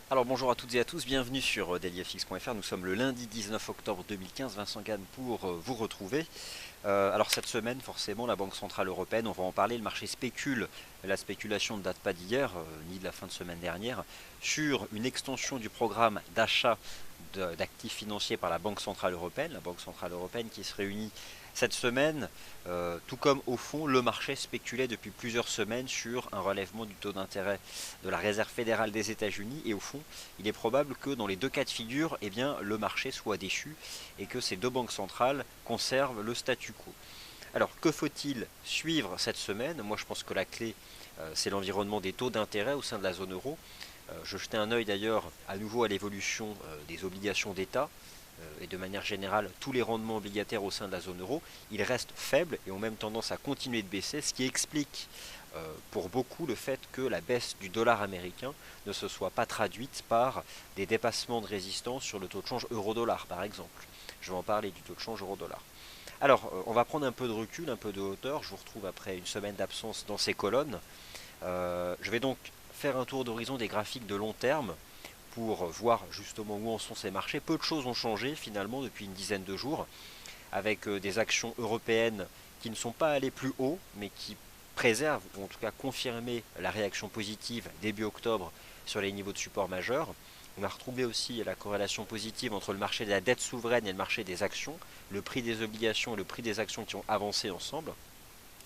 Alors bonjour à toutes et à tous, bienvenue sur dailyfx.fr. Nous sommes le lundi 19 octobre 2015, Vincent Gann pour vous retrouver. Alors cette semaine, forcément, la Banque Centrale Européenne, on va en parler, le marché spécule, la spéculation ne date pas d'hier, ni de la fin de semaine dernière, sur une extension du programme d'achat d'actifs financiers par la Banque Centrale Européenne, la Banque Centrale Européenne qui se réunit cette semaine, tout comme au fond le marché spéculait depuis plusieurs semaines sur un relèvement du taux d'intérêt de la Réserve fédérale des États-Unis, et au fond il est probable que dans les deux cas de figure, eh bien, le marché soit déçu et que ces deux banques centrales conservent le statu quo. Alors que faut-il suivre cette semaine? Moi je pense que la clé c'est l'environnement des taux d'intérêt au sein de la zone euro. Je jetais un œil d'ailleurs à nouveau à l'évolution des obligations d'État et de manière générale tous les rendements obligataires au sein de la zone euro. Ils restent faibles et ont même tendance à continuer de baisser, ce qui explique pour beaucoup le fait que la baisse du dollar américain ne se soit pas traduite par des dépassements de résistance sur le taux de change euro-dollar par exemple. Je vais en parler du taux de change euro-dollar. Alors, on va prendre un peu de recul, un peu de hauteur. Je vous retrouve après une semaine d'absence dans ces colonnes. Je vais donc faire un tour d'horizon des graphiques de long terme pour voir justement où en sont ces marchés. Peu de choses ont changé finalement depuis une dizaine de jours, avec des actions européennes qui ne sont pas allées plus haut, mais qui préservent, ou en tout cas confirmé la réaction positive début octobre sur les niveaux de support majeurs. On a retrouvé aussi la corrélation positive entre le marché de la dette souveraine et le marché des actions, le prix des obligations et le prix des actions qui ont avancé ensemble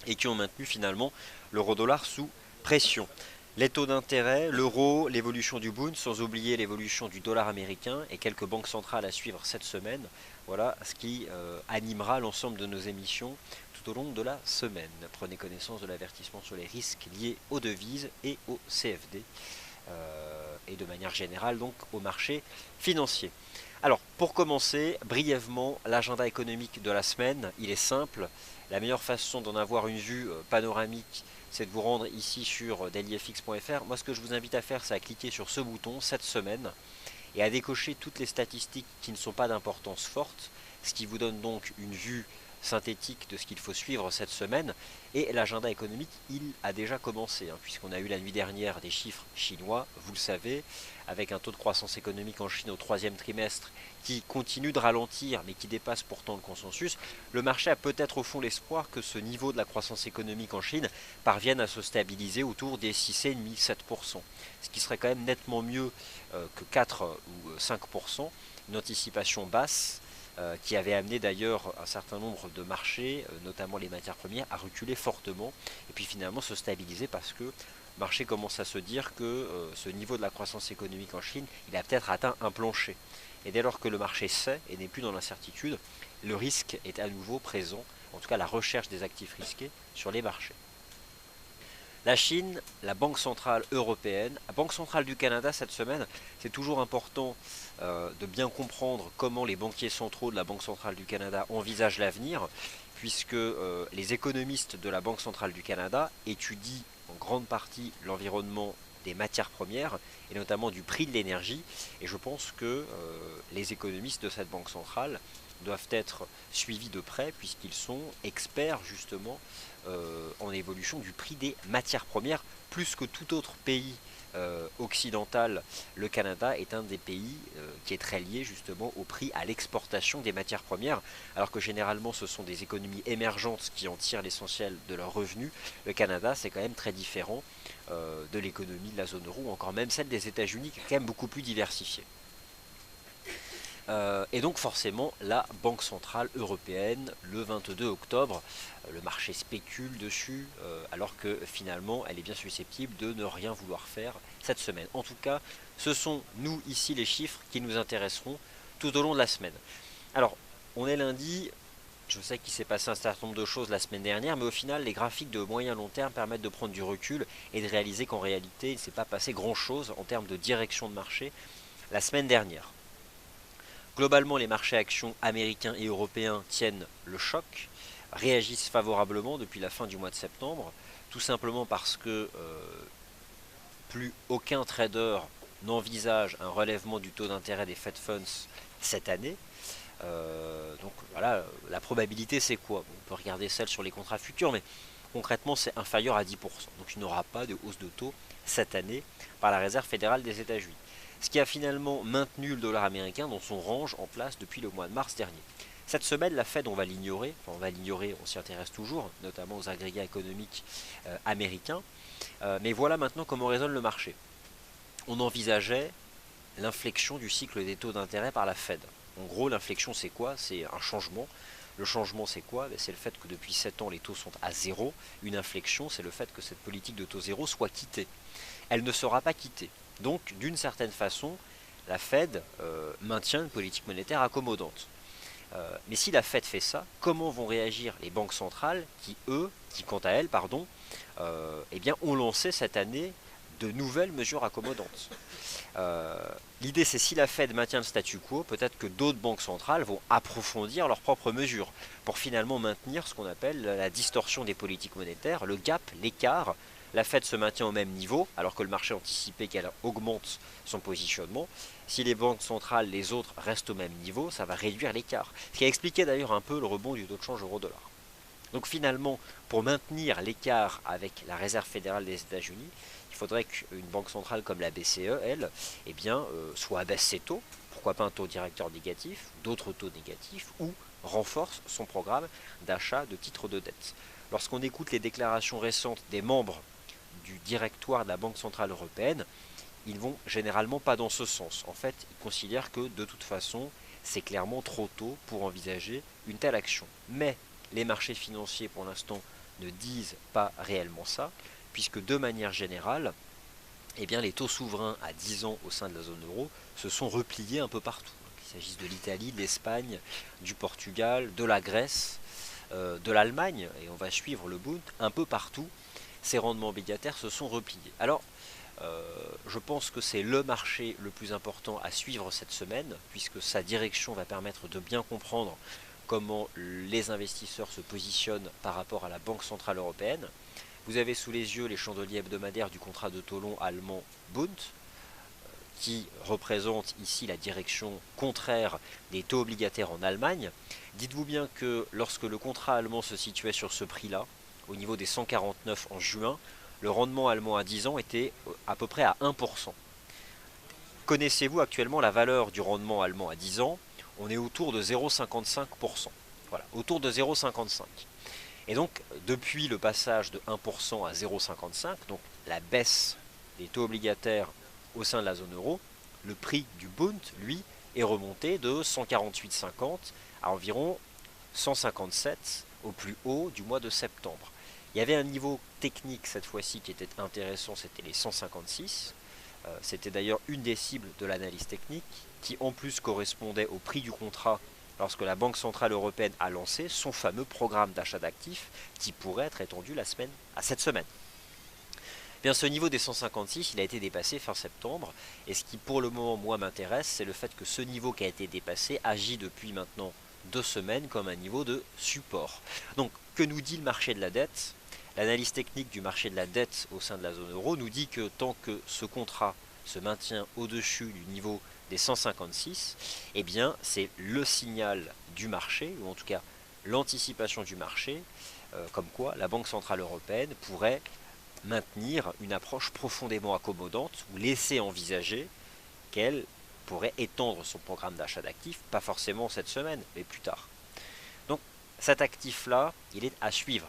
et qui ont maintenu finalement l'euro-dollar sous pression. Les taux d'intérêt, l'euro, l'évolution du Bund, sans oublier l'évolution du dollar américain et quelques banques centrales à suivre cette semaine. Voilà ce qui animera l'ensemble de nos émissions tout au long de la semaine. Prenez connaissance de l'avertissement sur les risques liés aux devises et au CFD et de manière générale donc au marché financier. Alors pour commencer, brièvement, l'agenda économique de la semaine, il est simple. La meilleure façon d'en avoir une vue panoramique, c'est de vous rendre ici sur dailyfx.fr. Moi ce que je vous invite à faire, c'est à cliquer sur ce bouton cette semaine et à décocher toutes les statistiques qui ne sont pas d'importance forte, ce qui vous donne donc une vue synthétique de ce qu'il faut suivre cette semaine. Et l'agenda économique, il a déjà commencé, puisqu'on a eu la nuit dernière des chiffres chinois, vous le savez, avec un taux de croissance économique en Chine au troisième trimestre qui continue de ralentir, mais qui dépasse pourtant le consensus. Le marché a peut-être au fond l'espoir que ce niveau de la croissance économique en Chine parvienne à se stabiliser autour des 6,5-7%, ce qui serait quand même nettement mieux que 4 ou 5%, une anticipation basse qui avait amené d'ailleurs un certain nombre de marchés, notamment les matières premières, à reculer fortement et puis finalement se stabiliser parce que le marché commence à se dire que ce niveau de la croissance économique en Chine, il a peut-être atteint un plancher. Et dès lors que le marché sait et n'est plus dans l'incertitude, le risque est à nouveau présent, en tout cas la recherche des actifs risqués sur les marchés. La Chine, la Banque Centrale Européenne, la Banque Centrale du Canada cette semaine, c'est toujours important de bien comprendre comment les banquiers centraux de la Banque Centrale du Canada envisagent l'avenir, puisque les économistes de la Banque Centrale du Canada étudient en grande partie l'environnement des matières premières et notamment du prix de l'énergie. Et je pense que les économistes de cette banque centrale doivent être suivis de près puisqu'ils sont experts justement en évolution du prix des matières premières. Plus que tout autre pays occidental, le Canada est un des pays qui est très lié justement au prix à l'exportation des matières premières, alors que généralement ce sont des économies émergentes qui en tirent l'essentiel de leurs revenus. Le Canada, c'est quand même très différent de l'économie de la zone euro, ou encore même celle des États-Unis, qui est quand même beaucoup plus diversifiée. Et donc forcément, la Banque Centrale Européenne, le 22 octobre, le marché spécule dessus, alors que finalement, elle est bien susceptible de ne rien vouloir faire cette semaine. En tout cas, ce sont nous, ici, les chiffres qui nous intéresseront tout au long de la semaine. Alors, on est lundi, je sais qu'il s'est passé un certain nombre de choses la semaine dernière, mais au final, les graphiques de moyen long terme permettent de prendre du recul et de réaliser qu'en réalité, il ne s'est pas passé grand-chose en termes de direction de marché la semaine dernière. Globalement, les marchés actions américains et européens tiennent le choc, réagissent favorablement depuis la fin du mois de septembre, tout simplement parce que plus aucun trader n'envisage un relèvement du taux d'intérêt des Fed Funds cette année. Donc voilà, la probabilité c'est quoi? On peut regarder celle sur les contrats futurs, mais concrètement c'est inférieur à 10%. Donc il n'y aura pas de hausse de taux cette année par la Réserve fédérale des États-Unis. ce qui a finalement maintenu le dollar américain dans son range en place depuis le mois de mars dernier. Cette semaine, la Fed, on va l'ignorer, on s'y intéresse toujours, notamment aux agrégats économiques américains, mais voilà maintenant comment raisonne le marché. On envisageait l'inflexion du cycle des taux d'intérêt par la Fed. En gros, l'inflexion c'est quoi? C'est un changement. Le changement c'est quoi? C'est le fait que depuis 7 ans les taux sont à zéro. Une inflexion c'est le fait que cette politique de taux zéro soit quittée. Elle ne sera pas quittée. Donc d'une certaine façon, la Fed maintient une politique monétaire accommodante. Mais si la Fed fait ça, comment vont réagir les banques centrales qui quant à elles, ont lancé cette année de nouvelles mesures accommodantes. L'idée c'est si la Fed maintient le statu quo, peut-être que d'autres banques centrales vont approfondir leurs propres mesures pour finalement maintenir ce qu'on appelle la distorsion des politiques monétaires, le gap, l'écart. La Fed se maintient au même niveau alors que le marché anticipait qu'elle augmente son positionnement. Si les banques centrales, les autres, restent au même niveau, ça va réduire l'écart. Ce qui a expliqué d'ailleurs un peu le rebond du taux de change euro-dollar. Donc finalement, pour maintenir l'écart avec la Réserve fédérale des États-Unis, il faudrait qu'une banque centrale comme la BCE, elle, soit abaisse ses taux, pourquoi pas un taux directeur négatif, d'autres taux négatifs, ou renforce son programme d'achat de titres de dette. Lorsqu'on écoute les déclarations récentes des membres du directoire de la Banque Centrale Européenne, ils vont généralement pas dans ce sens. En fait, ils considèrent que de toute façon, c'est clairement trop tôt pour envisager une telle action. Mais les marchés financiers, pour l'instant, ne disent pas réellement ça, puisque de manière générale, les taux souverains à 10 ans au sein de la zone euro se sont repliés un peu partout. Qu'il s'agisse de l'Italie, de l'Espagne, du Portugal, de la Grèce, de l'Allemagne, et on va suivre le Bund, un peu partout, ces rendements obligataires se sont repliés. Alors, je pense que c'est le marché le plus important à suivre cette semaine, puisque sa direction va permettre de bien comprendre comment les investisseurs se positionnent par rapport à la Banque Centrale Européenne. Vous avez sous les yeux les chandeliers hebdomadaires du contrat de taux long allemand Bund, qui représente ici la direction contraire des taux obligataires en Allemagne. Dites-vous bien que lorsque le contrat allemand se situait sur ce prix-là, au niveau des 149 en juin, le rendement allemand à 10 ans était à peu près à 1%. Connaissez-vous actuellement la valeur du rendement allemand à 10 ans? On est autour de 0,55%. Voilà, autour de 0,55. Et donc, depuis le passage de 1% à 0,55, donc la baisse des taux obligataires au sein de la zone euro, le prix du Bund, lui, est remonté de 148,50 à environ 157 au plus haut du mois de septembre. Il y avait un niveau technique cette fois-ci qui était intéressant, c'était les 156. C'était d'ailleurs une des cibles de l'analyse technique qui en plus correspondait au prix du contrat lorsque la Banque Centrale Européenne a lancé son fameux programme d'achat d'actifs qui pourrait être étendu cette semaine. Bien, ce niveau des 156, il a été dépassé fin septembre, et ce qui pour le moment moi m'intéresse, c'est le fait que ce niveau qui a été dépassé agit depuis maintenant 2 semaines comme un niveau de support. Donc, que nous dit le marché de la dette? L'analyse technique du marché de la dette au sein de la zone euro nous dit que tant que ce contrat se maintient au-dessus du niveau des 156, c'est le signal du marché, ou en tout cas l'anticipation du marché, comme quoi la Banque Centrale Européenne pourrait maintenir une approche profondément accommodante ou laisser envisager qu'elle pourrait étendre son programme d'achat d'actifs, pas forcément cette semaine, mais plus tard. Donc cet actif-là, il est à suivre.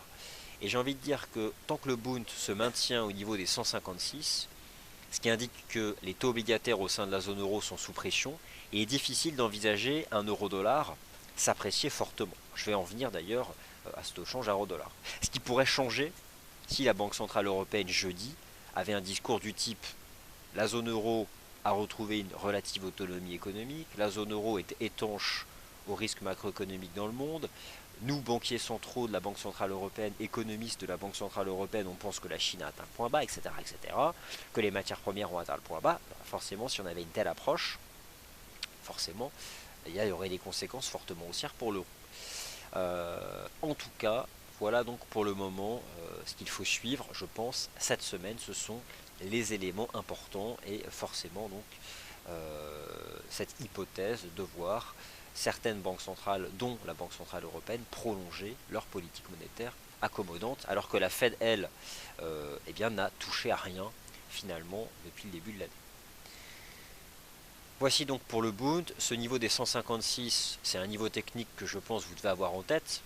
Et j'ai envie de dire que tant que le Bund se maintient au niveau des 156, ce qui indique que les taux obligataires au sein de la zone euro sont sous pression, et il est difficile d'envisager un euro-dollar s'apprécier fortement. Je vais en venir d'ailleurs à ce taux de change euro-dollar. Ce qui pourrait changer si la Banque Centrale Européenne jeudi avait un discours du type la zone euro a retrouvé une relative autonomie économique, la zone euro est étanche aux risques macroéconomiques dans le monde, nous, banquiers centraux de la Banque Centrale Européenne, économistes de la Banque Centrale Européenne, on pense que la Chine a atteint le point bas, etc., que les matières premières ont atteint le point bas. Forcément, si on avait une telle approche, forcément, il y aurait des conséquences fortement haussières pour l'euro. En tout cas, voilà donc pour le moment ce qu'il faut suivre, je pense, cette semaine, ce sont les éléments importants et forcément donc cette hypothèse de voir certaines banques centrales, dont la Banque Centrale Européenne, prolonger leur politique monétaire accommodante, alors que la Fed, elle, n'a touché à rien finalement depuis le début de l'année. Voici donc pour le Bund, ce niveau des 156, c'est un niveau technique que je pense vous devez avoir en tête.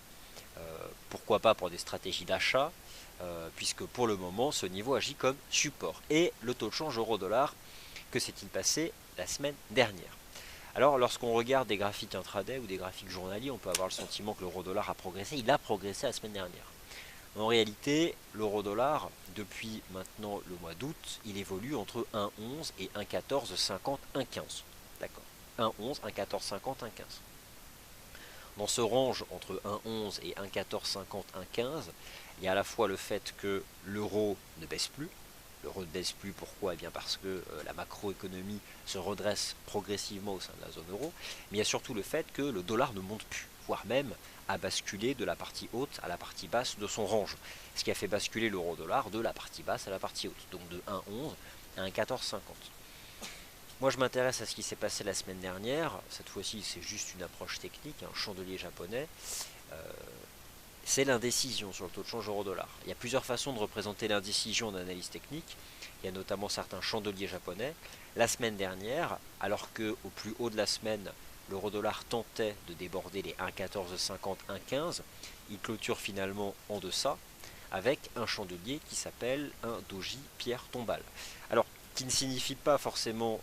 Pourquoi pas pour des stratégies d'achat, puisque pour le moment ce niveau agit comme support. Et le taux de change euro-dollar, que s'est-il passé la semaine dernière? Alors lorsqu'on regarde des graphiques intraday ou des graphiques journaliers, on peut avoir le sentiment que l'euro-dollar a progressé. Il a progressé la semaine dernière. En réalité, l'euro-dollar, depuis maintenant le mois d'août, il évolue entre 1,11 et 1,1450, 1,15. D'accord. 1,11, 1,1450, 1,15. Dans ce range entre 1,11 et 1,1450, 1,15, il y a à la fois le fait que l'euro ne baisse plus. L'euro ne baisse plus, pourquoi? Eh bien parce que la macroéconomie se redresse progressivement au sein de la zone euro. Mais il y a surtout le fait que le dollar ne monte plus, voire même a basculé de la partie haute à la partie basse de son range. Ce qui a fait basculer l'euro-dollar de la partie basse à la partie haute, donc de 1,11 à 1,1450. Moi je m'intéresse à ce qui s'est passé la semaine dernière. Cette fois-ci c'est juste une approche technique, un chandelier japonais. C'est l'indécision sur le taux de change euro-dollar. Il y a plusieurs façons de représenter l'indécision en analyse technique. Il y a notamment certains chandeliers japonais. La semaine dernière, alors qu'au plus haut de la semaine, l'euro-dollar tentait de déborder les 1,1450, 1,15, il clôture finalement en deçà avec un chandelier qui s'appelle un doji pierre tombale. Alors, qui ne signifie pas forcément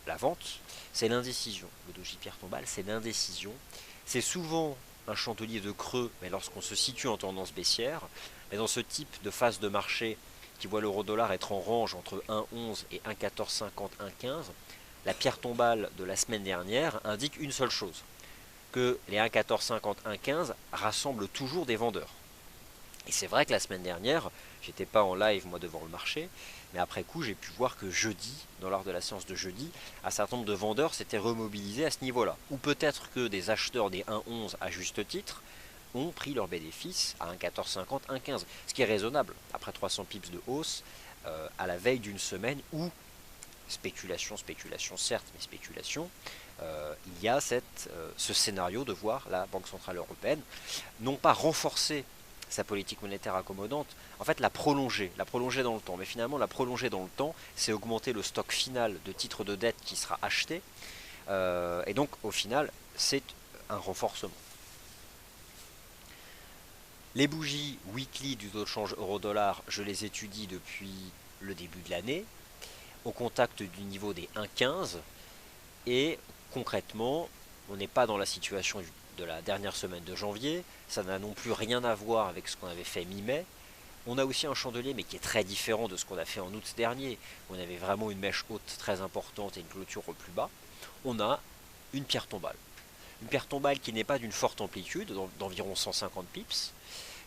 la vente, c'est l'indécision. Le doji pierre tombale, c'est l'indécision. C'est souvent un chandelier de creux, mais lorsqu'on se situe en tendance baissière. Mais dans ce type de phase de marché qui voit l'euro-dollar être en range entre 1,11 et 1,1450, 1,15, la pierre tombale de la semaine dernière indique une seule chose, que les 1,1450, 1,15 rassemblent toujours des vendeurs. Et c'est vrai que la semaine dernière, j'étais pas en live moi devant le marché, mais après coup j'ai pu voir que jeudi, dans l'heure de la séance de jeudi, un certain nombre de vendeurs s'étaient remobilisés à ce niveau-là. Ou peut-être que des acheteurs des 1,11 à juste titre ont pris leurs bénéfices à 1,1450, 1,15, ce qui est raisonnable, après 300 pips de hausse, à la veille d'une semaine où, spéculation certes, mais spéculation, il y a ce scénario de voir la Banque Centrale Européenne non pas renforcer sa politique monétaire accommodante, en fait la prolonger dans le temps. Mais finalement, la prolonger dans le temps, c'est augmenter le stock final de titres de dette qui sera acheté. Et donc, au final, c'est un renforcement. Les bougies weekly du taux de change euro-dollar, je les étudie depuis le début de l'année, au contact du niveau des 1,15. Et concrètement, on n'est pas dans la situation de la dernière semaine de janvier, ça n'a non plus rien à voir avec ce qu'on avait fait mi-mai. On a aussi un chandelier, mais qui est très différent de ce qu'on a fait en août dernier, où on avait vraiment une mèche haute très importante et une clôture au plus bas. On a une pierre tombale. Une pierre tombale qui n'est pas d'une forte amplitude, d'environ 150 pips,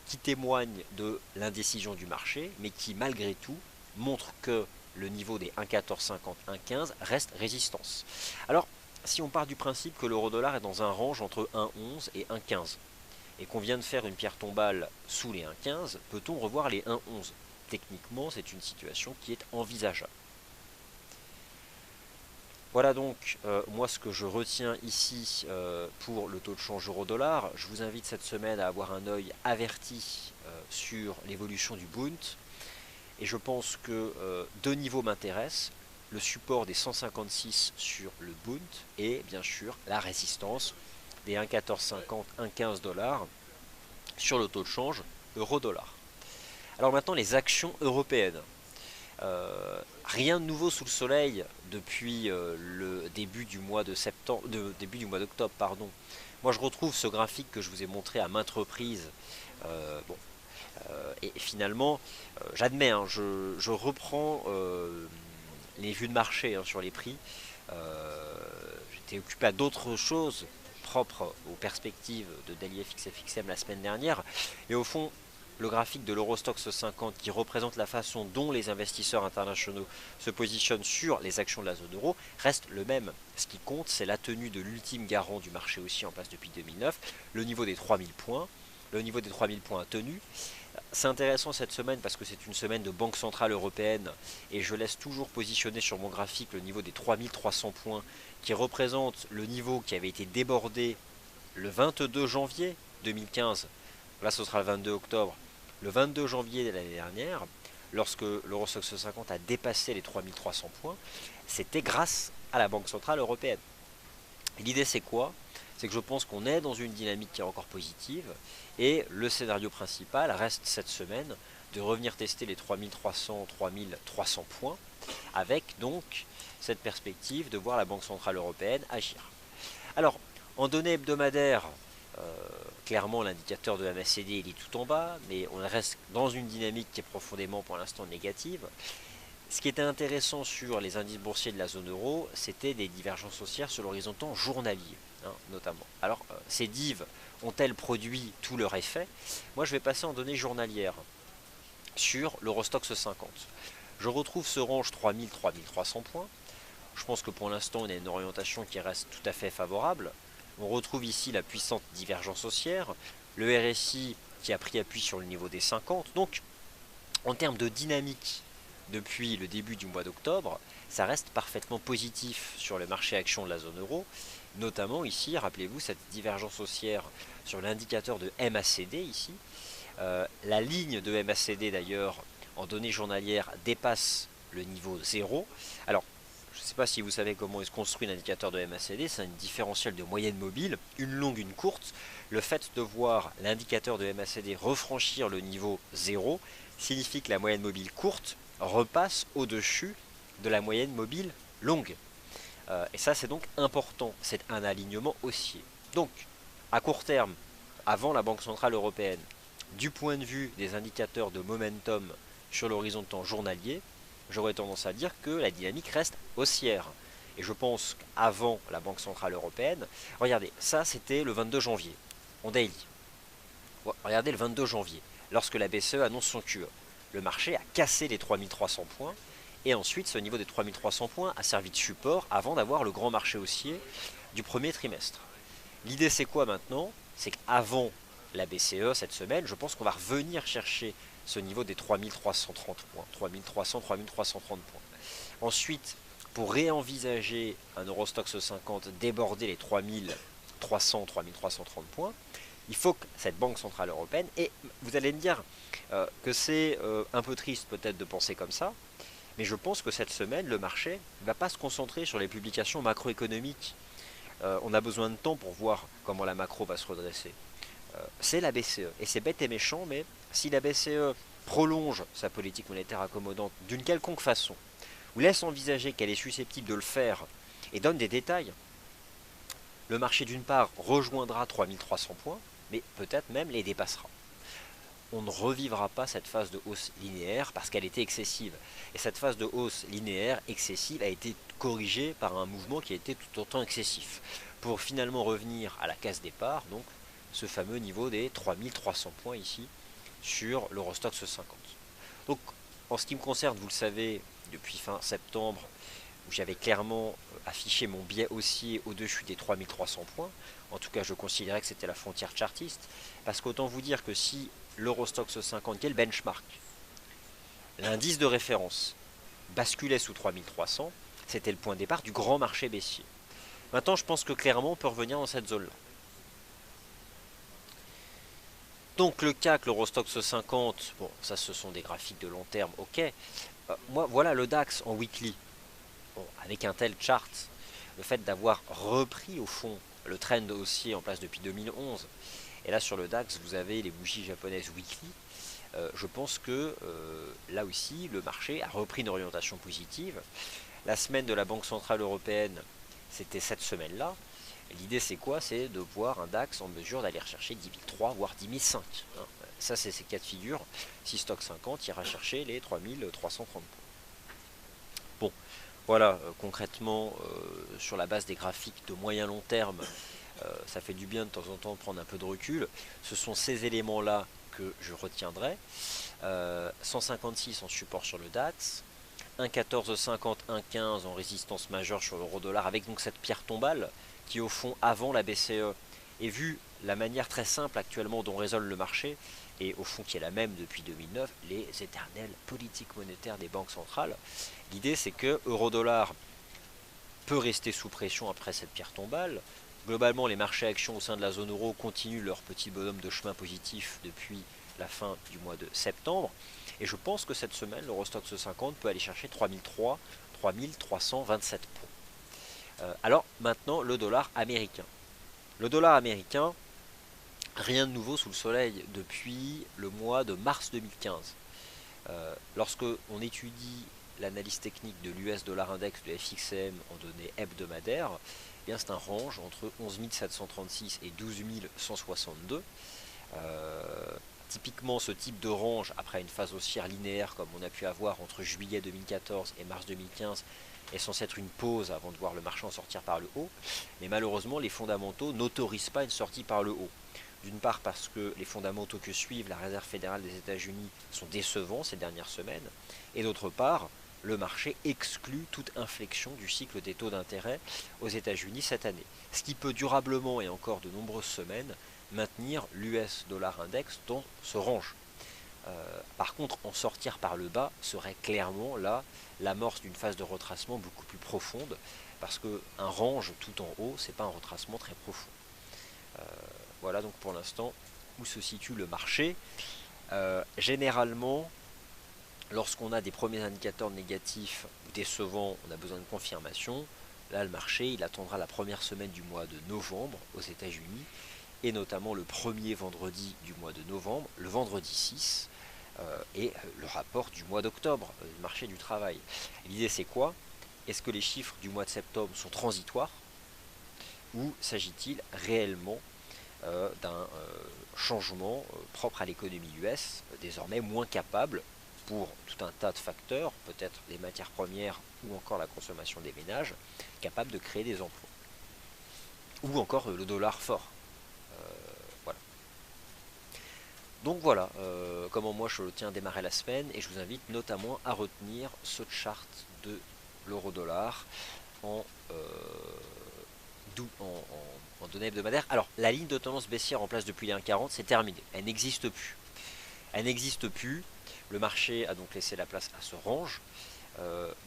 qui témoigne de l'indécision du marché, mais qui malgré tout montre que le niveau des 1,1450, 1,15 reste résistance. Alors, si on part du principe que l'euro-dollar est dans un range entre 1,11 et 1,15, et qu'on vient de faire une pierre tombale sous les 1,15, peut-on revoir les 1,11? Techniquement, c'est une situation qui est envisageable. Voilà donc moi ce que je retiens ici pour le taux de change euro-dollar. Je vous invite cette semaine à avoir un œil averti sur l'évolution du Bund. Et je pense que deux niveaux m'intéressent, le support des 156 sur le Bund et bien sûr la résistance des 1,1450, 1,15 dollars sur le taux de change euro-dollar. Alors maintenant les actions européennes. Rien de nouveau sous le soleil depuis le début du mois de septembre, début du mois d'octobre, pardon. Moi je retrouve ce graphique que je vous ai montré à maintes reprises. Et finalement, j'admets, hein, je reprends les vues de marché sur les prix. J'étais occupé à d'autres choses propres aux perspectives de Daily FX FXM la semaine dernière. Et au fond, le graphique de l'Eurostoxx 50 qui représente la façon dont les investisseurs internationaux se positionnent sur les actions de la zone euro reste le même. Ce qui compte, c'est la tenue de l'ultime garant du marché aussi en place depuis 2009, le niveau des 3000 points. Le niveau des 3000 points a tenu. C'est intéressant cette semaine parce que c'est une semaine de Banque Centrale Européenne et je laisse toujours positionner sur mon graphique le niveau des 3300 points qui représente le niveau qui avait été débordé le 22 janvier 2015. Là ce sera le 22 octobre. Le 22 janvier de l'année dernière, lorsque l'Eurostoxx 50 a dépassé les 3300 points, c'était grâce à la Banque Centrale Européenne. L'idée c'est quoi? C'est que je pense qu'on est dans une dynamique qui est encore positive et le scénario principal reste cette semaine de revenir tester les 3300 points avec donc cette perspective de voir la Banque Centrale Européenne agir. Alors, en données hebdomadaires, clairement l'indicateur de la MACD il est tout en bas, mais on reste dans une dynamique qui est profondément pour l'instant négative. Ce qui était intéressant sur les indices boursiers de la zone euro, c'était des divergences haussières sur l'horizon temps journalier, notamment. Alors, ces dives ont-elles produit tout leur effet? Moi, je vais passer en données journalières sur l'Eurostoxx 50. Je retrouve ce range 3000-3300 points. Je pense que pour l'instant, on a une orientation qui reste tout à fait favorable. On retrouve ici la puissante divergence haussière, le RSI qui a pris appui sur le niveau des 50. Donc, en termes de dynamique, depuis le début du mois d'octobre, ça reste parfaitement positif sur le marché actions de la zone euro, notamment ici, rappelez-vous, cette divergence haussière sur l'indicateur de MACD ici. La ligne de MACD d'ailleurs, en données journalières, dépasse le niveau 0. Alors, je ne sais pas si vous savez comment est construit l'indicateur de MACD, c'est un différentiel de moyenne mobile, une longue, une courte. Le fait de voir l'indicateur de MACD refranchir le niveau 0 signifie que la moyenne mobile courte repasse au-dessus de la moyenne mobile longue. Et ça c'est donc important, c'est un alignement haussier. Donc, à court terme, avant la Banque Centrale Européenne, du point de vue des indicateurs de momentum sur l'horizon de temps journalier, j'aurais tendance à dire que la dynamique reste haussière. Et je pense qu'avant la Banque Centrale Européenne, regardez, ça c'était le 22 janvier, en daily. Regardez le 22 janvier, lorsque la BCE annonce son QE. Le marché a cassé les 3300 points, et ensuite ce niveau des 3300 points a servi de support avant d'avoir le grand marché haussier du premier trimestre. L'idée c'est quoi maintenant? C'est qu'avant la BCE cette semaine, je pense qu'on va revenir chercher ce niveau des 3330 points, 3300-3330 points. Ensuite, pour réenvisager un Eurostoxx 50 déborder les 3300-3330 points, il faut que cette Banque Centrale Européenne, et vous allez me dire que c'est un peu triste peut-être de penser comme ça, mais je pense que cette semaine, le marché ne va pas se concentrer sur les publications macroéconomiques. On a besoin de temps pour voir comment la macro va se redresser. C'est la BCE, et c'est bête et méchant, mais si la BCE prolonge sa politique monétaire accommodante d'une quelconque façon, ou laisse envisager qu'elle est susceptible de le faire, et donne des détails, le marché d'une part rejoindra 3300 points, mais peut-être même les dépassera. On ne revivra pas cette phase de hausse linéaire parce qu'elle était excessive. Et cette phase de hausse linéaire excessive a été corrigée par un mouvement qui a été tout autant excessif. Pour finalement revenir à la case départ, donc ce fameux niveau des 3300 points ici sur l'Eurostoxx 50. Donc en ce qui me concerne, vous le savez, depuis fin septembre, où j'avais clairement affiché mon biais haussier au-dessus des 3300 points, en tout cas je considérais que c'était la frontière chartiste, parce qu'autant vous dire que si l'Eurostoxx 50, qui est le benchmark, l'indice de référence, basculait sous 3300, c'était le point de départ du grand marché baissier. Maintenant je pense que clairement on peut revenir dans cette zone-là. Donc le CAC, l'Eurostoxx 50, bon ça ce sont des graphiques de long terme, ok. Moi voilà le DAX en weekly. Bon, avec un tel chart, le fait d'avoir repris au fond le trend haussier en place depuis 2011, et là sur le DAX vous avez les bougies japonaises weekly, je pense que là aussi le marché a repris une orientation positive. La semaine de la Banque Centrale Européenne, c'était cette semaine-là. L'idée c'est quoi? C'est de voir un DAX en mesure d'aller rechercher 10 003 voire 10 005. Ça c'est ces cas de figure. Si Stock 50 ira chercher les 3330 points. Bon, voilà, concrètement, sur la base des graphiques de moyen long terme, ça fait du bien de temps en temps de prendre un peu de recul. Ce sont ces éléments-là que je retiendrai. 156 en support sur le DAX, 1,1450, 1,15 en résistance majeure sur l'euro-dollar, avec donc cette pierre tombale qui au fond avant la BCE, et vu la manière très simple actuellement dont résonne le marché, et au fond qui est la même depuis 2009, les éternelles politiques monétaires des banques centrales, l'idée c'est que euro-dollar peut rester sous pression après cette pierre tombale. Globalement, les marchés actions au sein de la zone euro continuent leur petit bonhomme de chemin positif depuis la fin du mois de septembre. Et je pense que cette semaine, l'Eurostoxx 50 peut aller chercher 3003, 3327 points. Alors maintenant, le dollar américain. Le dollar américain, rien de nouveau sous le soleil depuis le mois de mars 2015. Lorsque on étudie l'analyse technique de l'US Dollar Index de FXCM en données hebdomadaires, eh bien c'est un range entre 11 736 et 12 162. Typiquement, ce type de range, après une phase haussière linéaire comme on a pu avoir entre juillet 2014 et mars 2015, est censé être une pause avant de voir le marché en sortir par le haut. Mais malheureusement, les fondamentaux n'autorisent pas une sortie par le haut. D'une part parce que les fondamentaux que suivent la Réserve fédérale des États-Unis sont décevants ces dernières semaines, et d'autre part, le marché exclut toute inflexion du cycle des taux d'intérêt aux États-Unis cette année. Ce qui peut durablement et encore de nombreuses semaines maintenir l'US Dollar Index dans ce range. Par contre, en sortir par le bas serait clairement là l'amorce d'une phase de retracement beaucoup plus profonde, parce qu'un range tout en haut, c'est pas un retracement très profond. Voilà donc pour l'instant où se situe le marché. Généralement, lorsqu'on a des premiers indicateurs négatifs ou décevants, on a besoin de confirmation. Là, le marché, il attendra la première semaine du mois de novembre aux États-Unis, et notamment le premier vendredi du mois de novembre, le vendredi 6, et le rapport du mois d'octobre, du marché du travail. L'idée, c'est quoi? Est-ce que les chiffres du mois de septembre sont transitoires, ou s'agit-il réellement d'un changement propre à l'économie US, désormais moins capable, pour tout un tas de facteurs, peut-être les matières premières ou encore la consommation des ménages, capable de créer des emplois. Ou encore le dollar fort. Voilà. Donc voilà comment moi je tiens à démarrer la semaine, et je vous invite notamment à retenir ce chart de l'euro-dollar en, en données hebdomadaires. Alors la ligne de tendance baissière en place depuis les 1,40, c'est terminé, elle n'existe plus. Elle n'existe plus, le marché a donc laissé la place à ce range.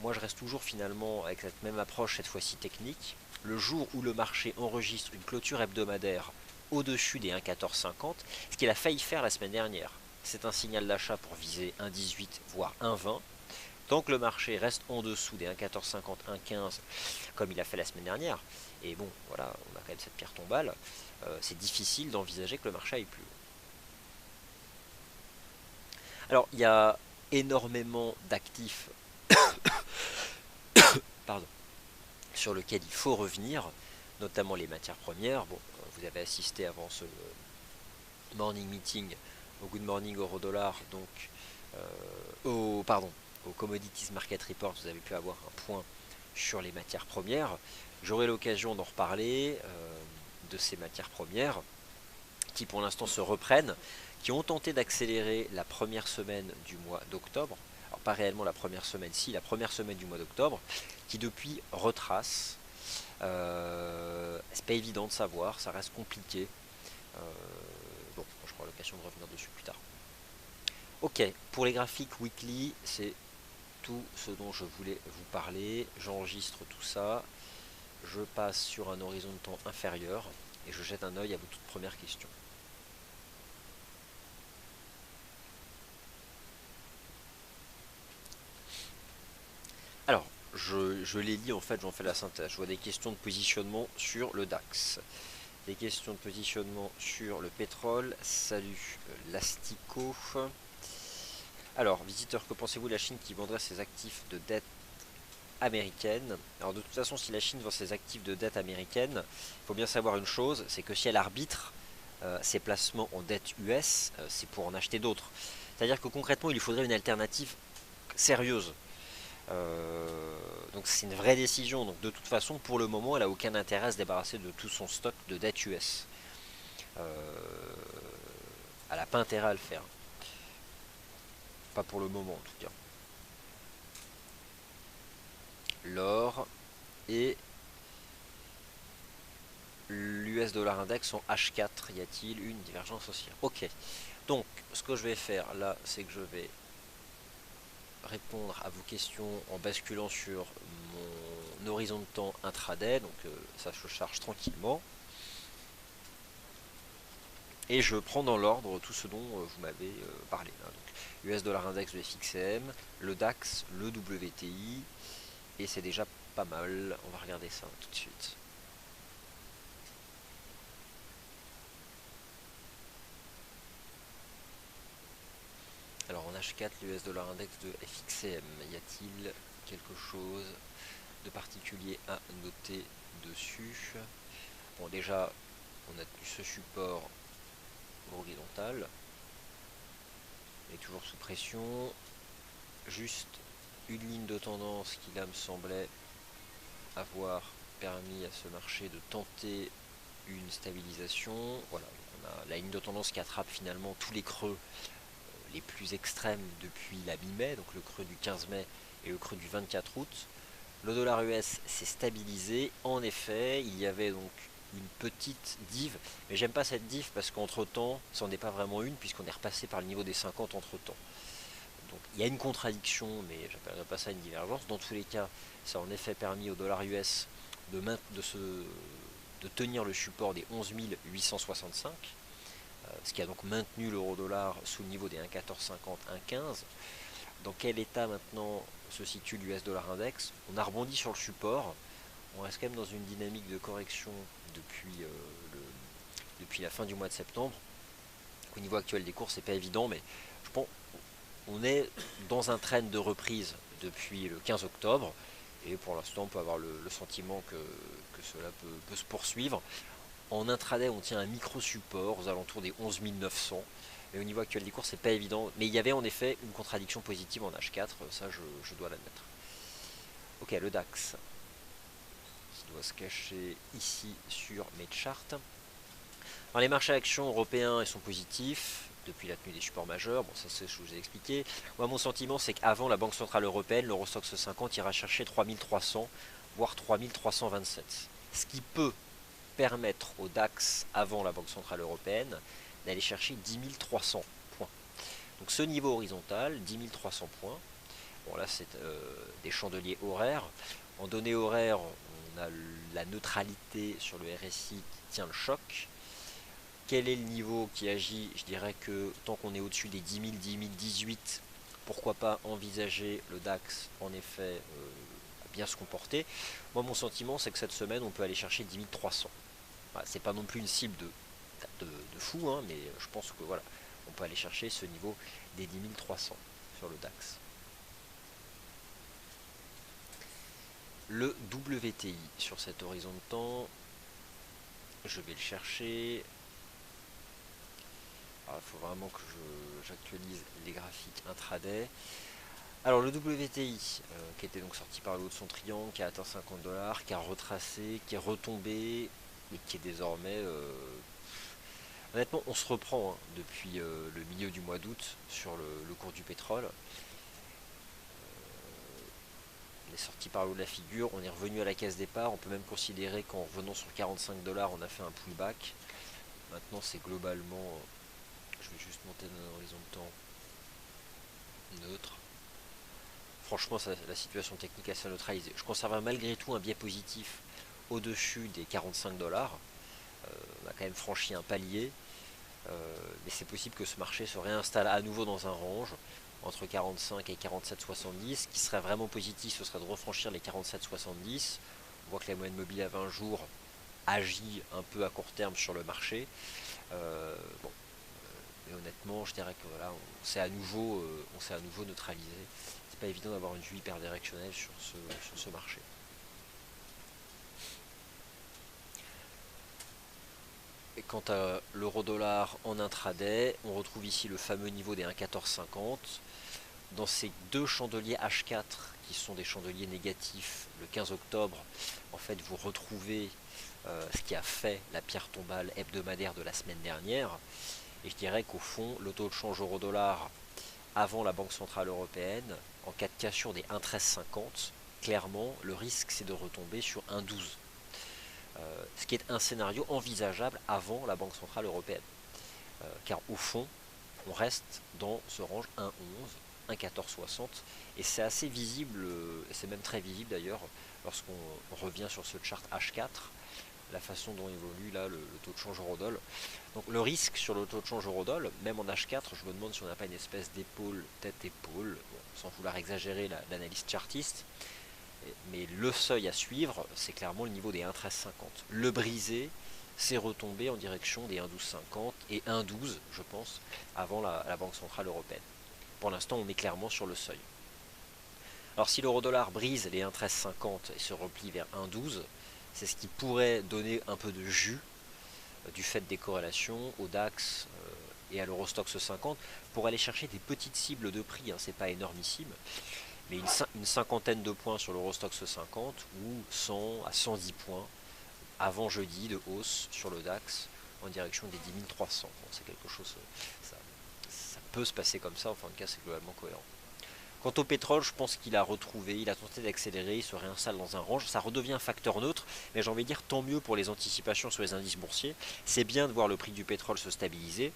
Moi je reste toujours finalement avec cette même approche, cette fois-ci technique. Le jour où le marché enregistre une clôture hebdomadaire au-dessus des 1,1450, ce qu'il a failli faire la semaine dernière, c'est un signal d'achat pour viser 1,18 voire 1,20. Tant que le marché reste en dessous des 1,1450, 1,15 comme il a fait la semaine dernière, et bon voilà, on a quand même cette pierre tombale, c'est difficile d'envisager que le marché aille plus haut. Alors il y a énormément d'actifs pardon, sur lesquels il faut revenir, notamment les matières premières. Bon, vous avez assisté avant ce morning meeting au Good Morning Euro Dollar, donc au Commodities Market Report, vous avez pu avoir un point sur les matières premières. J'aurai l'occasion d'en reparler de ces matières premières qui pour l'instant se reprennent, qui ont tenté d'accélérer la première semaine du mois d'octobre. Alors pas réellement la première semaine, si la première semaine du mois d'octobre, qui depuis retrace. C'est pas évident de savoir, ça reste compliqué. Bon, je crois l'occasion de revenir dessus plus tard. Ok, pour les graphiques weekly, c'est tout ce dont je voulais vous parler. J'enregistre tout ça, je passe sur un horizon de temps inférieur et je jette un œil à vos toutes premières questions. Alors, je les lis en fait, j'en fais la synthèse. Je vois des questions de positionnement sur le DAX, des questions de positionnement sur le pétrole. Salut Lastico. Alors, visiteur, que pensez-vous de la Chine qui vendrait ses actifs de dette américaine? Alors de toute façon, si la Chine vend ses actifs de dette américaine, il faut bien savoir une chose, c'est que si elle arbitre ses placements en dette US, c'est pour en acheter d'autres. C'est-à-dire que concrètement, il lui faudrait une alternative sérieuse. Donc c'est une vraie décision. Donc de toute façon, pour le moment, elle n'a aucun intérêt à se débarrasser de tout son stock de dette US. Elle n'a pas intérêt à le faire. Pas pour le moment en tout cas. L'or et l'US dollar index en H4. Y a-t-il une divergence haussière? Ok. Donc ce que je vais faire là, c'est que je vais répondre à vos questions en basculant sur mon horizon de temps intraday. Donc ça se charge tranquillement. Et je prends dans l'ordre tout ce dont vous m'avez parlé. Hein. Donc, US dollar index de FXM, le DAX, le WTI, et c'est déjà pas mal. On va regarder ça tout de suite. Alors en H4, l'US dollar index de FXCM, y a-t-il quelque chose de particulier à noter dessus? Bon, déjà, on a tenu ce support horizontal, il est toujours sous pression. Juste une ligne de tendance qui là me semblait avoir permis à ce marché de tenter une stabilisation. Voilà, on a la ligne de tendance qui attrape finalement tous les creux les plus extrêmes depuis la mi-mai, donc le creux du 15 mai et le creux du 24 août. Le dollar US s'est stabilisé. En effet, il y avait donc une petite div, mais j'aime pas cette div parce qu'entre temps, ça n'en est pas vraiment une, puisqu'on est repassé par le niveau des 50 entre temps. Donc il y a une contradiction, mais j'appellerais pas ça une divergence. Dans tous les cas, ça a en effet permis au dollar US de tenir le support des 11 865, ce qui a donc maintenu l'euro dollar sous le niveau des 1,1450, 1,15. Dans quel état maintenant se situe l'US dollar index? On a rebondi sur le support, on reste quand même dans une dynamique de correction depuis la fin du mois de septembre. Au niveau actuel des cours, c'est pas évident, mais je pense on est dans un trend de reprise depuis le 15 octobre, et pour l'instant on peut avoir le sentiment que cela peut se poursuivre. En intraday, on tient un micro support aux alentours des 11 900. Mais au niveau actuel des cours, c'est pas évident. Mais il y avait en effet une contradiction positive en H4, ça je dois l'admettre. Ok, le DAX, qui doit se cacher ici sur mes charts. Alors les marchés actions européens, ils sont positifs depuis la tenue des supports majeurs. Bon, ça c'est ce que je vous ai expliqué. Moi, mon sentiment, c'est qu'avant la Banque Centrale Européenne, l'Eurostoxx 50 ira chercher 3300, voire 3327. Ce qui peut permettre au DAX, avant la Banque Centrale Européenne, d'aller chercher 10 300 points. Donc ce niveau horizontal, 10 300 points, bon là c'est des chandeliers horaires. En données horaires, on a la neutralité sur le RSI qui tient le choc. Quel est le niveau qui agit? Je dirais que tant qu'on est au-dessus des 10 000, 10 000, 18, pourquoi pas envisager le DAX en effet bien se comporter. Moi mon sentiment c'est que cette semaine on peut aller chercher 10 300. Voilà, c'est pas non plus une cible de fou, hein, mais je pense que voilà, on peut aller chercher ce niveau des 10 300 sur le DAX. Le WTI sur cet horizon de temps, je vais le chercher. Il faut vraiment que j'actualise les graphiques intraday. Alors le WTI, qui était donc sorti par le haut de son triangle, qui a atteint 50 $, qui a retracé, qui est retombé, et qui est désormais... Honnêtement, on se reprend hein, depuis le milieu du mois d'août sur le cours du pétrole. On est sorti par le haut de la figure, on est revenu à la case départ. On peut même considérer qu'en revenant sur 45 $, on a fait un pullback. Maintenant, c'est globalement... je vais juste monter dans un horizon de temps neutre. Franchement, la situation technique est assez neutralisée. Je conserve malgré tout un biais positif au-dessus des 45 $. On a quand même franchi un palier. Mais c'est possible que ce marché se réinstalle à nouveau dans un range entre 45 et 47,70. Ce qui serait vraiment positif, ce serait de refranchir les 47,70. On voit que la moyenne mobile à 20 jours agit un peu à court terme sur le marché. Bon, mais honnêtement, je dirais que voilà, on s'est à nouveau neutralisé. C'est pas évident d'avoir une vue hyper directionnelle sur ce marché. Et quant à l'euro-dollar en intraday, on retrouve ici le fameux niveau des 1,1450. Dans ces deux chandeliers H4 qui sont des chandeliers négatifs le 15 octobre, en fait vous retrouvez ce qui a fait la pierre tombale hebdomadaire de la semaine dernière. Et je dirais qu'au fond, le taux de change euro-dollar avant la Banque Centrale Européenne, en cas de cassure des 1,1350, clairement le risque c'est de retomber sur 1,12. Ce qui est un scénario envisageable avant la Banque Centrale Européenne. Car au fond, on reste dans ce range 1,11, 1,1460, et c'est assez visible, c'est même très visible d'ailleurs, lorsqu'on revient sur ce chart H4, la façon dont évolue là le taux de change euro-dollar. Donc le risque sur le taux de change euro-dollar, même en H4, je me demande si on n'a pas une espèce d'épaule, tête-épaule, bon, sans vouloir exagérer l'analyse chartiste, Mais le seuil à suivre, c'est clairement le niveau des 1,1350. Le briser, c'est retomber en direction des 1,1250 et 1,12, je pense, avant la Banque Centrale Européenne. Pour l'instant, on est clairement sur le seuil. Alors si l'euro-dollar brise les 1,1350 et se replie vers 1,12, c'est ce qui pourrait donner un peu de jus du fait des corrélations au DAX et à l'Eurostoxx 50 pour aller chercher des petites cibles de prix, hein, c'est pas énormissime, mais une cinquantaine de points sur l'Eurostoxx 50 ou 100 à 110 points avant jeudi de hausse sur le DAX en direction des 10 300. Bon, c'est quelque chose, ça peut se passer comme ça, enfin en tout cas c'est globalement cohérent. Quant au pétrole, je pense qu'il a retrouvé, il a tenté d'accélérer, il se réinstalle dans un range, ça redevient un facteur neutre, mais j'ai envie de dire tant mieux pour les anticipations sur les indices boursiers. C'est bien de voir le prix du pétrole se stabiliser,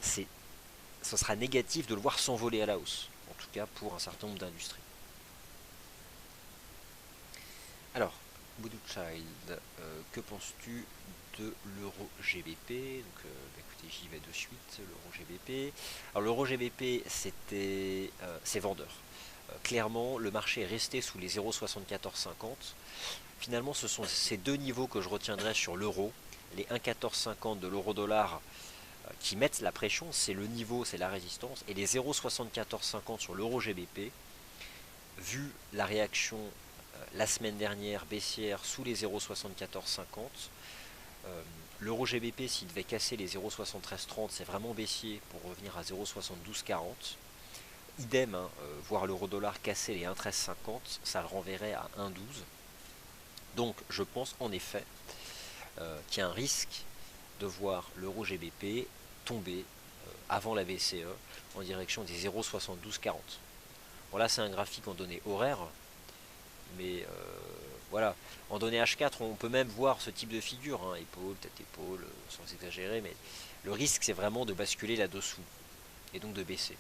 ce sera négatif de le voir s'envoler à la hausse, en tout cas pour un certain nombre d'industries. Alors, Voodoo Child, que penses-tu de l'euro GBP? Donc, écoutez, j'y vais de suite, l'euro GBP. Alors, l'euro GBP, c'est vendeur. Clairement, le marché est resté sous les 0,7450. Finalement, ce sont ces deux niveaux que je retiendrai sur l'euro. Les 1,1450 de l'euro-dollar qui mettent la pression, c'est le niveau, c'est la résistance. Et les 0,7450 sur l'euro GBP, vu la réaction la semaine dernière baissière sous les 0,7450. L'euro GBP, s'il devait casser les 0,7330, c'est vraiment baissier pour revenir à 0,7240. Idem, hein, voir l'euro dollar casser les 1,1350, ça le renverrait à 1,12. Donc je pense en effet qu'il y a un risque de voir l'euro GBP tomber avant la BCE en direction des 0,7240. Bon là c'est un graphique en données horaires, mais voilà, en données H4 on peut même voir ce type de figure, hein, épaule, tête-épaule, sans exagérer, mais le risque c'est vraiment de basculer là-dessous, et donc de baisser.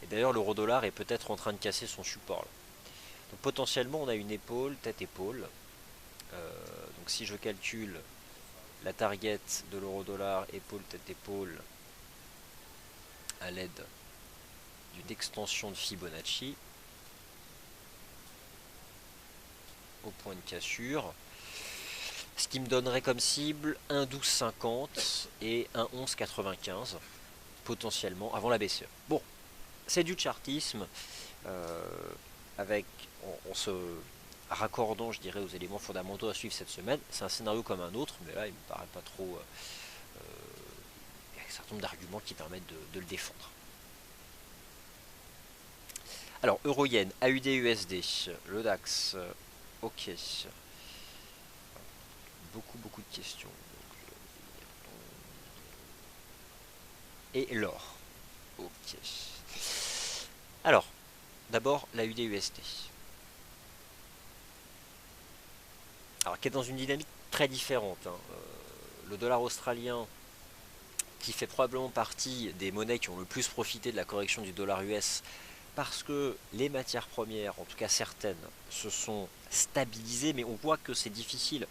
Et d'ailleurs l'euro dollar est peut-être en train de casser son support là. Donc potentiellement on a une épaule, tête-épaule, donc si je calcule la target de l'euro dollar, épaule, tête-épaule, à l'aide d'une extension de Fibonacci, au point de cassure, ce qui me donnerait comme cible 1,1250 et 1,1195 potentiellement avant la BCE. Bon, c'est du chartisme avec en se raccordant, je dirais, aux éléments fondamentaux à suivre cette semaine. C'est un scénario comme un autre, mais là il me paraît pas trop. Il y a un certain nombre d'arguments qui permettent de le défendre. Alors, euro-yen, AUD-USD, le DAX, ok. Beaucoup de questions. Et l'or. Ok. Alors, d'abord, l'AUD-USD. Alors, qui est dans une dynamique très différente. Hein. Le dollar australien, qui fait probablement partie des monnaies qui ont le plus profité de la correction du dollar US, parce que les matières premières, en tout cas certaines, se sont stabilisées, mais on voit que c'est difficile.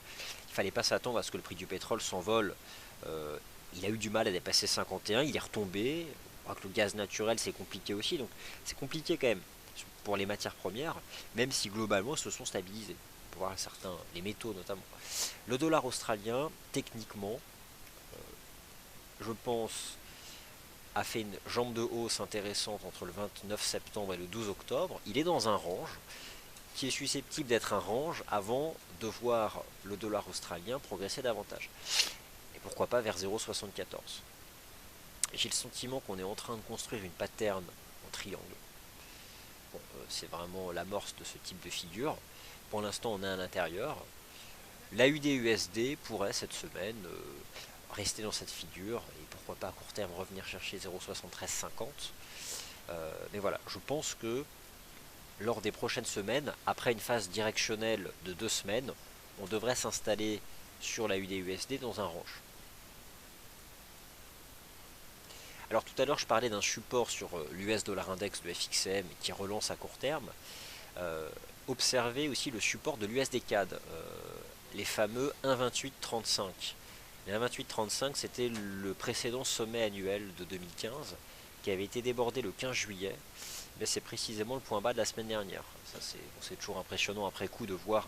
Il ne fallait pas s'attendre à ce que le prix du pétrole s'envole. Il a eu du mal à dépasser 51, il est retombé. On voit que le gaz naturel c'est compliqué aussi, donc c'est compliqué quand même pour les matières premières, même si globalement se sont stabilisées, pour voir certains, les métaux notamment. Le dollar australien, techniquement, je pense, a fait une jambe de hausse intéressante entre le 29 septembre et le 12 octobre. Il est dans un range qui est susceptible d'être un range avant de voir le dollar australien progresser davantage. Et pourquoi pas vers 0,74. J'ai le sentiment qu'on est en train de construire une pattern en triangle. Bon, c'est vraiment l'amorce de ce type de figure. Pour l'instant, on est à l'intérieur. L'AUD-USD pourrait cette semaine rester dans cette figure et pourquoi pas à court terme revenir chercher 0,7350. Mais voilà, je pense que lors des prochaines semaines, après une phase directionnelle de 2 semaines, on devrait s'installer sur la UD-USD dans un range. Alors tout à l'heure je parlais d'un support sur l'US dollar index de FXM qui relance à court terme. Observez aussi le support de l'USD CAD, les fameux 1,2835. Les 1,2835 c'était le précédent sommet annuel de 2015 qui avait été débordé le 15 juillet. mais c'est précisément le point bas de la semaine dernière. Ça, c'est toujours impressionnant après coup de voir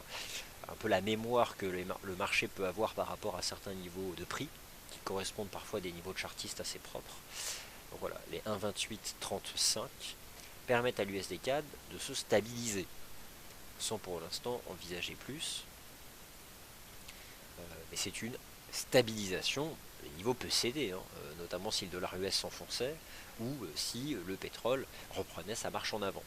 un peu la mémoire que le marché peut avoir par rapport à certains niveaux de prix, qui correspondent parfois à des niveaux de chartistes assez propres. Donc voilà, les 1,2835 permettent à l'USD CAD de se stabiliser, sans pour l'instant envisager plus. Mais c'est une stabilisation. Le niveau peut céder, hein, notamment si le dollar US s'enfonçait ou si le pétrole reprenait sa marche en avant.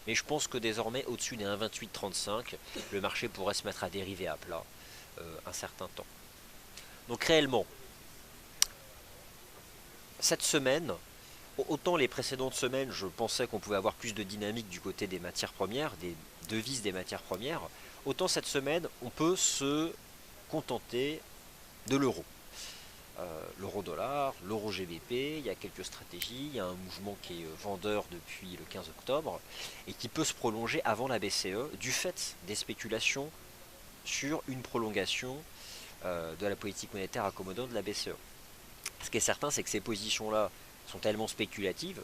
Mais je pense que désormais, au-dessus des 1,2835, le marché pourrait se mettre à dériver à plat un certain temps. Donc réellement, cette semaine, autant les précédentes semaines, je pensais qu'on pouvait avoir plus de dynamique du côté des matières premières, des devises des matières premières, autant cette semaine, on peut se contenter de l'euro. L'euro-dollar, l'euro-GBP, il y a quelques stratégies, il y a un mouvement qui est vendeur depuis le 15 octobre et qui peut se prolonger avant la BCE du fait des spéculations sur une prolongation de la politique monétaire accommodante de la BCE. Ce qui est certain, c'est que ces positions-là sont tellement spéculatives,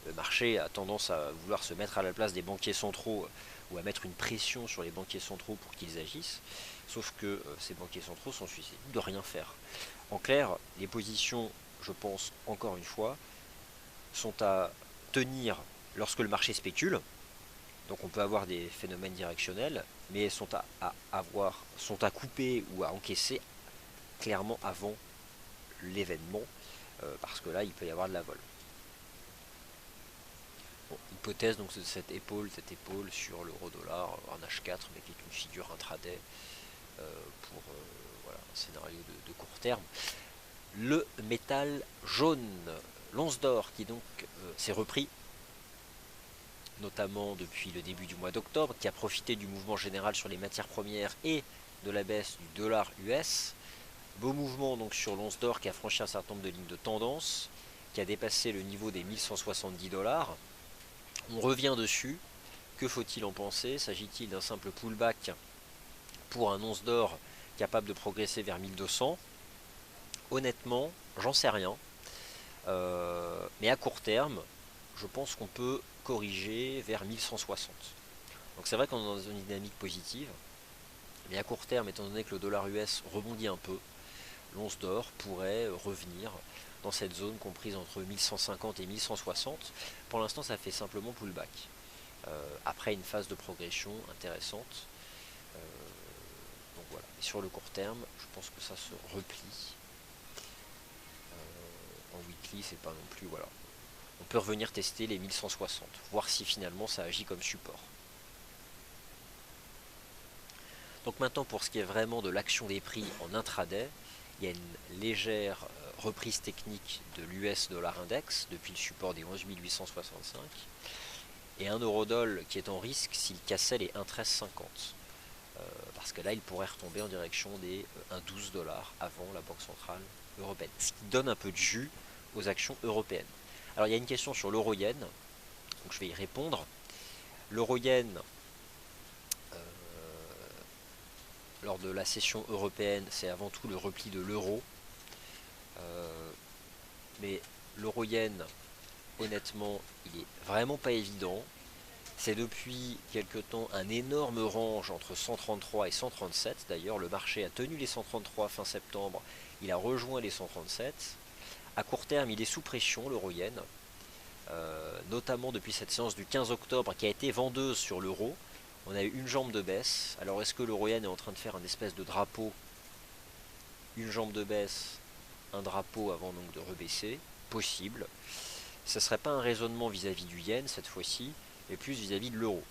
le marché a tendance à vouloir se mettre à la place des banquiers centraux ou à mettre une pression sur les banquiers centraux pour qu'ils agissent, sauf que ces banquiers centraux sont susceptibles de rien faire. En clair, les positions, je pense encore une fois, sont à tenir lorsque le marché spécule. Donc on peut avoir des phénomènes directionnels, mais sont à couper ou à encaisser clairement avant l'événement, parce que là il peut y avoir de la vol. Bon, hypothèse donc de cette épaule sur l'euro-dollar en H4, mais qui est une figure intraday pour voilà, un scénario de court terme. Le métal jaune, l'once d'or qui donc s'est repris, notamment depuis le début du mois d'octobre, qui a profité du mouvement général sur les matières premières et de la baisse du dollar US. Beau mouvement donc sur l'once d'or qui a franchi un certain nombre de lignes de tendance, qui a dépassé le niveau des 1170 $. On revient dessus. Que faut-il en penser? S'agit-il d'un simple pullback pour un once d'or capable de progresser vers 1200? Honnêtement, j'en sais rien. Mais à court terme, je pense qu'on peut corriger vers 1160. Donc c'est vrai qu'on est dans une dynamique positive, mais à court terme, étant donné que le dollar US rebondit un peu, l'once d'or pourrait revenir dans cette zone comprise entre 1150 et 1160. Pour l'instant, ça fait simplement pullback. Après une phase de progression intéressante. Euh, donc voilà. Et sur le court terme, je pense que ça se replie. En weekly, c'est pas non plus. Voilà. On peut revenir tester les 1160, voir si finalement ça agit comme support. Donc maintenant, pour ce qui est vraiment de l'action des prix en intraday, il y a une légère reprise technique de l'US dollar index depuis le support des 11 865 et un eurodoll qui est en risque s'il cassait les 1,1350. Parce que là, il pourrait retomber en direction des 1,12 $ avant la Banque Centrale Européenne. Ce qui donne un peu de jus aux actions européennes. Alors, il y a une question sur l'euro-yen, donc je vais y répondre. L'euro-yen, lors de la session européenne, c'est avant tout le repli de l'euro. Mais l'euro-yen, honnêtement, il est vraiment pas évident. C'est depuis quelque temps un énorme range entre 133 et 137. D'ailleurs, le marché a tenu les 133 fin septembre. Il a rejoint les 137. À court terme, il est sous pression, l'euro-yen. Notamment depuis cette séance du 15 octobre qui a été vendeuse sur l'euro. On a eu une jambe de baisse. Alors est-ce que l'euro-yen est en train de faire un espèce de drapeau? Une jambe de baisse, un drapeau avant donc de rebaisser? Possible. Ce ne serait pas un raisonnement vis-à-vis du yen cette fois-ci, mais plus vis-à-vis de l'euro.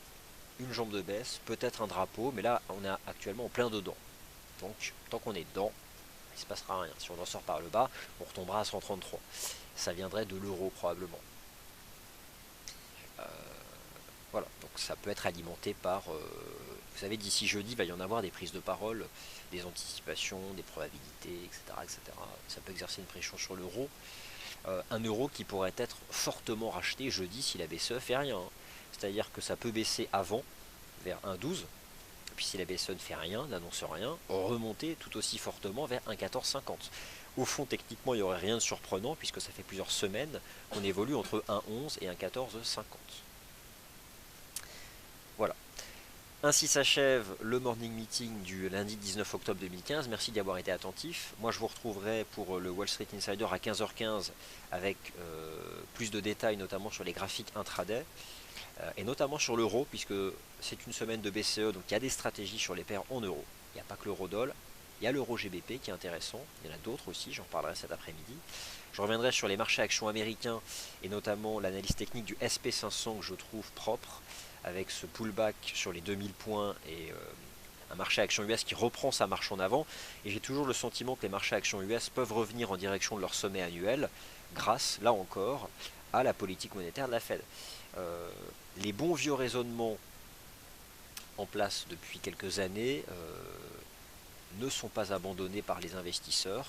Une jambe de baisse, peut-être un drapeau, mais là on est actuellement en plein dedans. Donc tant qu'on est dedans, il ne se passera rien. Si on en sort par le bas, on retombera à 133. Ça viendrait de l'euro probablement. Voilà, donc ça peut être alimenté par... vous savez, d'ici jeudi, il va y en avoir des prises de parole, des anticipations, des probabilités, etc. etc. Ça peut exercer une pression sur l'euro. Un euro qui pourrait être fortement racheté jeudi si la BCE fait rien. C'est-à-dire que ça peut baisser avant, vers 1,12, puis si la BCE ne fait rien, n'annonce rien, remonter tout aussi fortement vers 1,1450. Au fond, techniquement, il n'y aurait rien de surprenant, puisque ça fait plusieurs semaines qu'on évolue entre 1,11 et 1,1450. Voilà. Ainsi s'achève le morning meeting du lundi 19 octobre 2015. Merci d'y avoir été attentif. Moi, je vous retrouverai pour le Wall Street Insider à 15h15 avec plus de détails, notamment sur les graphiques intraday et notamment sur l'euro, puisque c'est une semaine de BCE, donc il y a des stratégies sur les paires en euros. Il n'y a pas que l'euro-dollar, il y a l'euro GBP qui est intéressant. Il y en a d'autres aussi, j'en parlerai cet après-midi. Je reviendrai sur les marchés actions américains et notamment l'analyse technique du SP500 que je trouve propre, avec ce pullback sur les 2000 points et un marché actions US qui reprend sa marche en avant. Et j'ai toujours le sentiment que les marchés actions US peuvent revenir en direction de leur sommet annuel grâce, là encore, à la politique monétaire de la Fed. Euh, les bons vieux raisonnements en place depuis quelques années ne sont pas abandonnés par les investisseurs.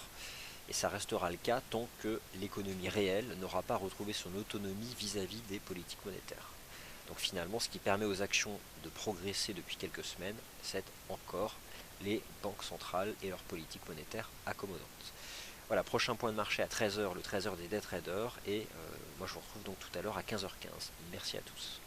Et ça restera le cas tant que l'économie réelle n'aura pas retrouvé son autonomie vis-à-vis des politiques monétaires. Donc finalement, ce qui permet aux actions de progresser depuis quelques semaines, c'est encore les banques centrales et leurs politiques monétaires accommodantes. Voilà, prochain point de marché à 13h, le 13h des day traders, et moi je vous retrouve donc tout à l'heure à 15h15. Merci à tous.